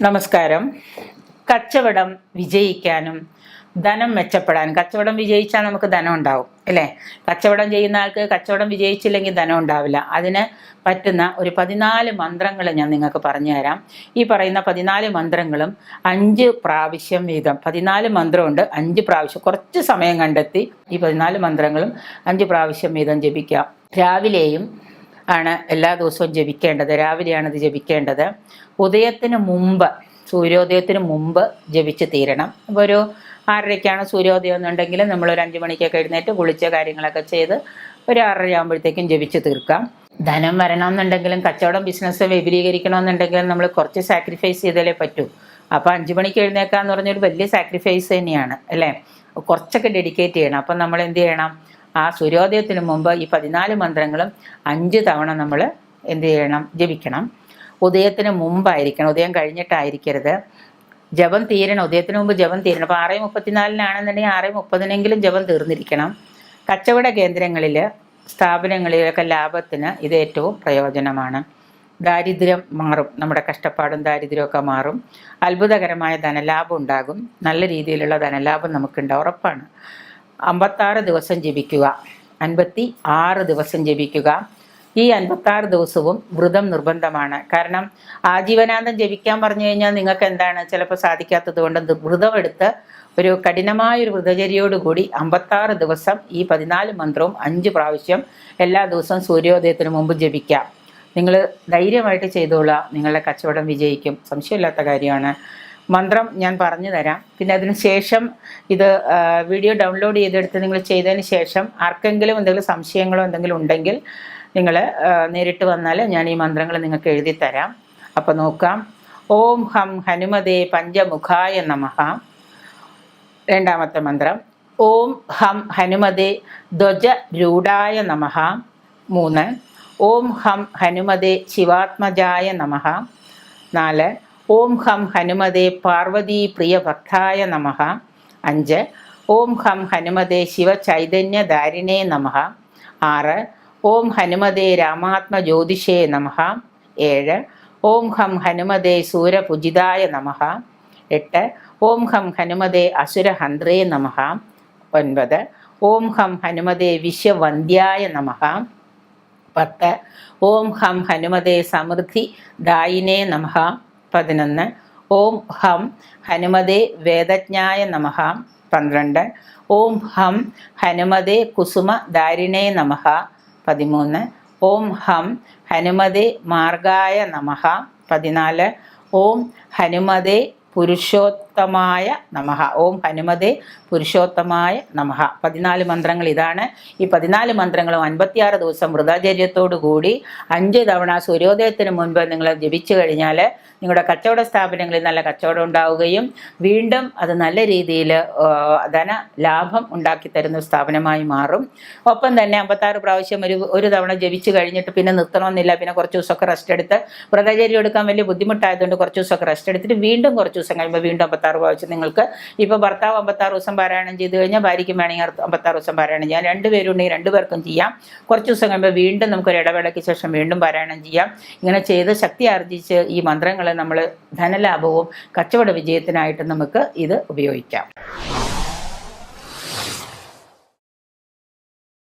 നമസ്കാരം. കച്ചവടം വിജയിക്കാനും ധനം മെച്ചപ്പെടാനും, കച്ചവടം വിജയിച്ചാൽ നമുക്ക് ധനം ഉണ്ടാവും അല്ലേ? കച്ചവടം ചെയ്യുന്ന ആൾക്ക് കച്ചവടം വിജയിച്ചില്ലെങ്കിൽ ധനം ഉണ്ടാവില്ല. അതിന് പറ്റുന്ന ഒരു 14 മന്ത്രങ്ങൾ ഞാൻ നിങ്ങൾക്ക് പറഞ്ഞു തരാം. ഈ പറയുന്ന 14 മന്ത്രങ്ങളും 5 പ്രാവശ്യം വീതം, 14 മന്ത്രമുണ്ട്, 5 പ്രാവശ്യം കുറച്ച് സമയം കണ്ടെത്തി ഈ 14 മന്ത്രങ്ങളും 5 പ്രാവശ്യം വീതം ജപിക്കാം. രാവിലെയും ആണ് എല്ലാ ദിവസവും ജപിക്കേണ്ടത്. രാവിലെയാണ് ഇത് ജപിക്കേണ്ടത്. ഉദയത്തിന് മുമ്പ്, സൂര്യോദയത്തിന് മുമ്പ് ജപിച്ച് തീരണം. അപ്പോൾ ഒരു 6:30ക്കാണ് സൂര്യോദയം എന്നുണ്ടെങ്കിൽ നമ്മളൊരു 5 മണിക്കൊക്കെ എഴുന്നേറ്റ് കുളിച്ച കാര്യങ്ങളൊക്കെ ചെയ്ത് ഒരു 6:30 ആകുമ്പോഴത്തേക്കും ജപിച്ച് തീർക്കാം. ധനം വരണമെന്നുണ്ടെങ്കിലും കച്ചവടം ബിസിനസ് വിപുലീകരിക്കണമെന്നുണ്ടെങ്കിലും നമ്മൾ കുറച്ച് സാക്രിഫൈസ് ചെയ്താലേ പറ്റൂ. അപ്പോൾ 5 മണിക്ക് എഴുന്നേക്കാന്ന് പറഞ്ഞൊരു വലിയ സാക്രിഫൈസ് തന്നെയാണ് അല്ലേ? കുറച്ചൊക്കെ ഡെഡിക്കേറ്റ് ചെയ്യണം. അപ്പം നമ്മൾ എന്ത് ചെയ്യണം? ആ സൂര്യോദയത്തിന് മുമ്പ് ഈ 14 മന്ത്രങ്ങളും 5 തവണ നമ്മൾ എന്ത് ചെയ്യണം? ജപിക്കണം. ഉദയത്തിന് മുമ്പായിരിക്കണം, ഉദയം കഴിഞ്ഞിട്ടായിരിക്കരുത്. ജപം തീരണം, ഉദയത്തിന് മുമ്പ് ജപം തീരണം. അപ്പോൾ 6:34 6:30 ജപം തീർന്നിരിക്കണം. കച്ചവട കേന്ദ്രങ്ങളിൽ, സ്ഥാപനങ്ങളിലൊക്കെ ലാഭത്തിന് ഇത് ഏറ്റവും പ്രയോജനമാണ്. ദാരിദ്ര്യം മാറും, നമ്മുടെ കഷ്ടപ്പാടും ദാരിദ്ര്യമൊക്കെ മാറും. അത്ഭുതകരമായ ധനലാഭം ഉണ്ടാകും. നല്ല രീതിയിലുള്ള ധനലാഭം നമുക്കുണ്ടാവും, ഉറപ്പാണ്. 56 ദിവസം ജപിക്കുക, 56 ദിവസം ജപിക്കുക. ഈ 56 ദിവസവും വ്രതം നിർബന്ധമാണ്. കാരണം ആജീവനാന്തം ജപിക്കാൻ പറഞ്ഞു കഴിഞ്ഞാൽ നിങ്ങൾക്ക് എന്താണ് ചിലപ്പോൾ സാധിക്കാത്തത് കൊണ്ട് വ്രതം എടുത്ത് ഒരു കഠിനമായൊരു വ്രതചര്യയോടുകൂടി 56 ദിവസം ഈ 14 മന്ത്രവും 5 പ്രാവശ്യം എല്ലാ ദിവസവും സൂര്യോദയത്തിന് മുമ്പ് ജപിക്കാം. നിങ്ങൾ ധൈര്യമായിട്ട് ചെയ്തോളാം, നിങ്ങളുടെ കച്ചവടം വിജയിക്കും, സംശയമില്ലാത്ത കാര്യമാണ്. മന്ത്രം ഞാൻ പറഞ്ഞു തരാം. പിന്നെ അതിന് ശേഷം ഇത് വീഡിയോ ഡൗൺലോഡ് ചെയ്തെടുത്ത് നിങ്ങൾ ചെയ്തതിന് ശേഷം ആർക്കെങ്കിലും എന്തെങ്കിലും സംശയങ്ങളോ എന്തെങ്കിലും ഉണ്ടെങ്കിൽ നിങ്ങൾ നേരിട്ട് വന്നാൽ ഞാൻ ഈ മന്ത്രങ്ങൾ നിങ്ങൾക്ക് എഴുതി തരാം. അപ്പോൾ നോക്കാം. ഓം ഹം ഹനുമതേ പഞ്ചമുഖായ നമഃ. രണ്ടാമത്തെ മന്ത്രം ഓം ഹം ഹനുമതേ ധ്വജരൂഢായ നമഃ. 3. ഓം ഹം ഹനുമതേ ശിവാത്മജായ നമഃ. 4. ഓം ഹം ഹനുമതേ പാർവതീ പ്രിയഭക്തായ നമഃ. 5. ഓം ഹം ഹനുമതേ ശിവചൈതന്യധാരിണേ നമഃ. 6. ഓം ഹനുമതേ രാമാത്മജ്യോതിഷേ നമഃ. 7. ഓം ഹം ഹനുമതേ സൂരപൂജിതായ നമഃ. 8. ഓം ഹം ഹനുമതേ അസുരഹന്ത്രേ നമഃ. 9. ഓം ഹം ഹനുമതേ വിശ്വവന്ദ്യായ നമഃ. 10. ഓം ഹം ഹനുമതേ സമൃദ്ധിദായിനേ നമഃ. 11. ഓം ഹം ഹനുമതേ വേദജ്ഞായ നമഃ. 12. ഓം ഹം ഹനുമതേ കുസുമധാരിണേ നമഃ. 13. ഓം ഹം ഹനുമതേ മാർഗായ നമഃ. 14. ഓം ഹനുമതേ പുരുഷോത്തമായ നമഃ. ഓം ഹനുമതേ പുരുഷോത്തമായ നമഃ. 14 മന്ത്രങ്ങൾ ഇതാണ്. ഈ 14 മന്ത്രങ്ങളും 56 ദിവസം വ്രതചര്യത്തോടു കൂടി 5 തവണ സൂര്യോദയത്തിന് മുൻപ് നിങ്ങൾ ജപിച്ചു കഴിഞ്ഞാൽ നിങ്ങളുടെ കച്ചവട സ്ഥാപനങ്ങളിൽ നല്ല കച്ചവടം ഉണ്ടാവുകയും വീണ്ടും അത് നല്ല രീതിയിൽ ധന ലാഭം ഉണ്ടാക്കി തരുന്ന സ്ഥാപനമായി മാറും. ഒപ്പം തന്നെ 56 പ്രാവശ്യം ഒരു തവണ ജപിച്ചു കഴിഞ്ഞിട്ട് പിന്നെ നിർത്തണമെന്നില്ല. പിന്നെ കുറച്ച് ദിവസമൊക്കെ റെസ്റ്റ് എടുത്ത്, വ്രതചര്യം എടുക്കാൻ വലിയ ബുദ്ധിമുട്ടായതുകൊണ്ട് കുറച്ച് ദിവസമൊക്കെ റെസ്റ്റ് എടുത്തിട്ട് വീണ്ടും കുറച്ച് ദിവസം കഴിയുമ്പോൾ വീണ്ടും 56 പ്രാവശ്യം നിങ്ങൾക്ക്, ഇപ്പോൾ ഭർത്താവ് 56 ദിവസം പാരായണം ചെയ്ത് കഴിഞ്ഞാൽ ഭാര്യയ്ക്കും വേണമെങ്കിൽ 56 ദിവസം പാരായണം ചെയ്യാം. 2 പേരുണ്ടെങ്കിൽ 2 പേർക്കും ചെയ്യാം. കുറച്ച് ദിവസം കഴിയുമ്പോൾ വീണ്ടും നമുക്കൊരു ഇടവേളയ്ക്ക് ശേഷം വീണ്ടും പാരായണം ചെയ്യാം. ഇങ്ങനെ ചെയ്ത് ശക്തി ആർജിച്ച് ഈ മന്ത്രങ്ങൾ നമ്മൾ ധനലാഭവും കച്ചവട വിജയത്തിനായിട്ട് നമുക്ക് ഇത് ഉപയോഗിക്കാം.